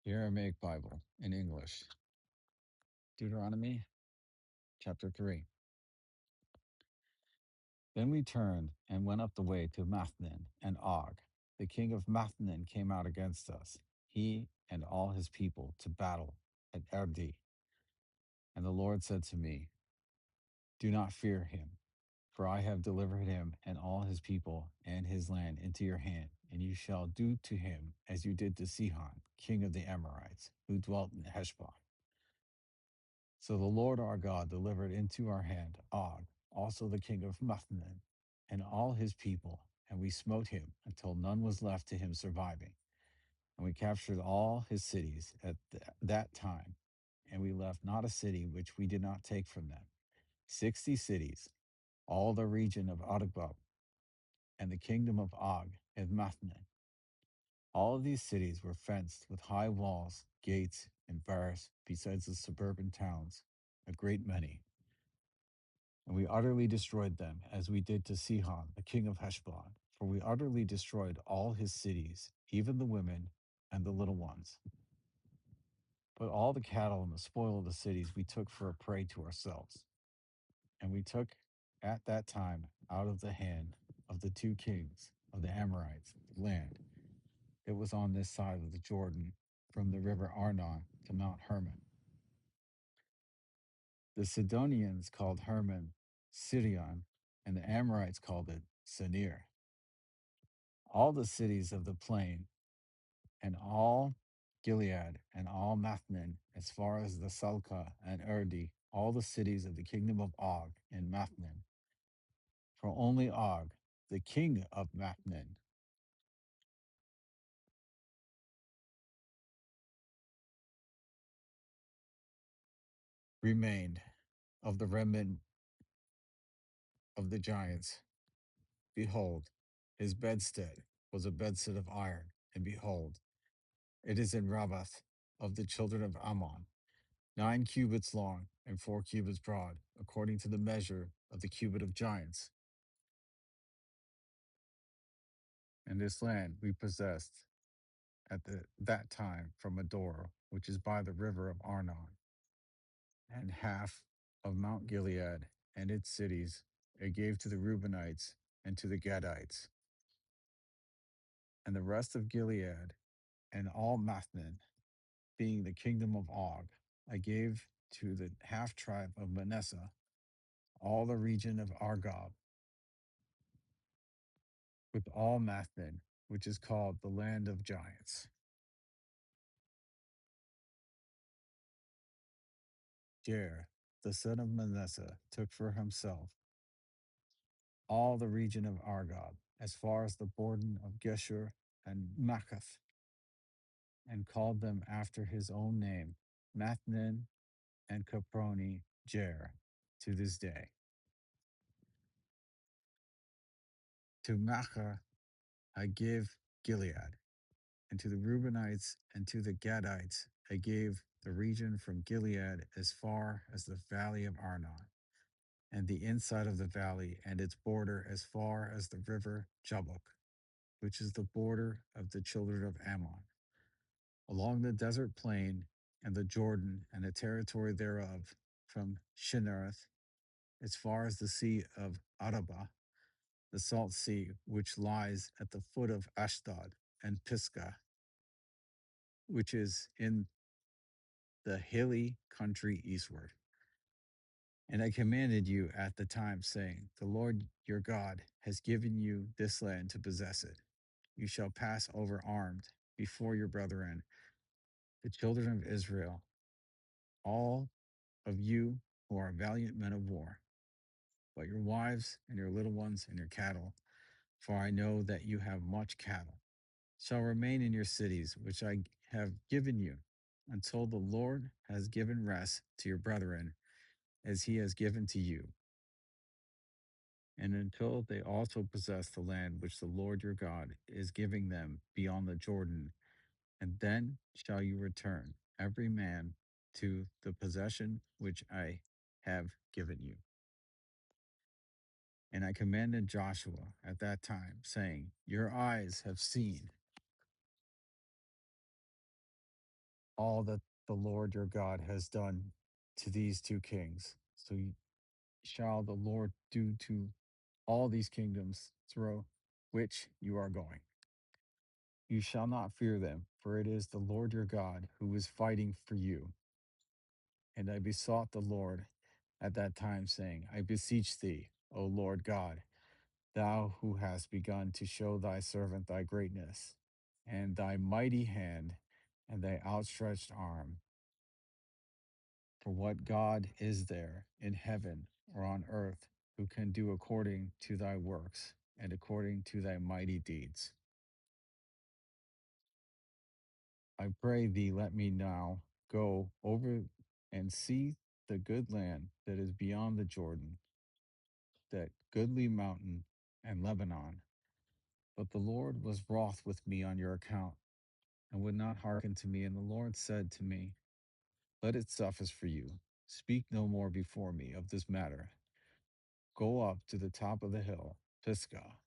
The Aramaic Bible in English. Deuteronomy Chapter 3. Then we turned and went up the way to Mathnan and Og. The king of Mathnan came out against us, he and all his people, to battle at Erdi. And the Lord said to me, do not fear him, for I have delivered him and all his people and his land into your hand, and you shall do to him as you did to Sihon, king of the Amorites, who dwelt in Heshbon. So the Lord our God delivered into our hand Og, also the king of Mathnan, and all his people, and we smote him until none was left to him surviving. And we captured all his cities at that time, and we left not a city which we did not take from them. 60 cities, all the region of Argob, and the kingdom of Og and Mathnan. All of these cities were fenced with high walls, gates, and bars, besides the suburban towns, a great many. And we utterly destroyed them, as we did to Sihon, the king of Heshbon. For we utterly destroyed all his cities, even the women and the little ones. But all the cattle and the spoil of the cities we took for a prey to ourselves. And we took at that time out of the hand of the two kings of the Amorites the land. It was on this side of the Jordan, from the river Arnon to Mount Hermon. The Sidonians called Hermon Sirion, and the Amorites called it Senir. All the cities of the plain, and all Gilead, and all Mathnan, as far as the Salca and Erdi, all the cities of the kingdom of Og and Mathnan. For only Og, the king of Mathnan, remained of the remnant of the giants. Behold, his bedstead was a bedstead of iron, and behold, it is in Rabbath of the children of Ammon, 9 cubits long and 4 cubits broad, according to the measure of the cubit of giants. And this land we possessed at that time from Ador, which is by the river of Arnon, and half of Mount Gilead and its cities it gave to the Reubenites and to the Gadites. And the rest of Gilead and all Mathnan, being the kingdom of Og, I gave to the half tribe of Manasseh, all the region of Argob, with all Mathnan, which is called the land of giants. Jair, the son of Manasseh, took for himself all the region of Argob, as far as the border of Geshur and Machath, and called them after his own name, Mathnan and Caproni Jair, to this day. To Macha I give Gilead, and to the Reubenites and to the Gadites I gave the region from Gilead as far as the valley of Arnon, and the inside of the valley and its border as far as the river Jabbok, which is the border of the children of Ammon, along the desert plain and the Jordan and the territory thereof, from Shinnereth as far as the sea of Arabah, the salt sea which lies at the foot of Ashdod, and Pisgah, which is in the hilly country eastward. And I commanded you at the time, saying, the Lord your God has given you this land to possess it. You shall pass over armed before your brethren, the children of Israel, all of you who are valiant men of war, but your wives and your little ones and your cattle, for I know that you have much cattle, shall remain in your cities, which I have given you, until the Lord has given rest to your brethren, as he has given to you, and until they also possess the land which the Lord your God is giving them beyond the Jordan. And then shall you return, every man, to the possession which I have given you. And I commanded Joshua at that time, saying, your eyes have seen all that the Lord your God has done to these two kings. So shall the Lord do to all these kingdoms through which you are going. You shall not fear them, for it is the Lord your God who is fighting for you. And I besought the Lord at that time, saying, I beseech thee, O Lord God, thou who hast begun to show thy servant thy greatness, and thy mighty hand, and thy outstretched arm. For what God is there in heaven or on earth who can do according to thy works and according to thy mighty deeds? I pray thee, let me now go over and see the good land that is beyond the Jordan, that goodly mountain and Lebanon. But the Lord was wroth with me on your account, and would not hearken to me. And the Lord said to me, let it suffice for you. Speak no more before me of this matter. Go up to the top of the hill, Pisgah,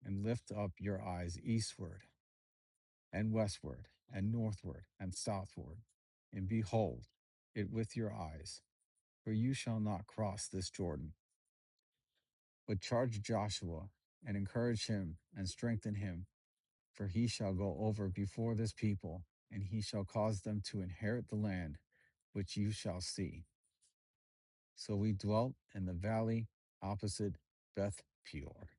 and lift up your eyes eastward and westward and northward and southward, and behold it with your eyes, for you shall not cross this Jordan. But charge Joshua and encourage him and strengthen him, for he shall go over before this people, and he shall cause them to inherit the land which you shall see. So we dwelt in the valley opposite Beth Peor.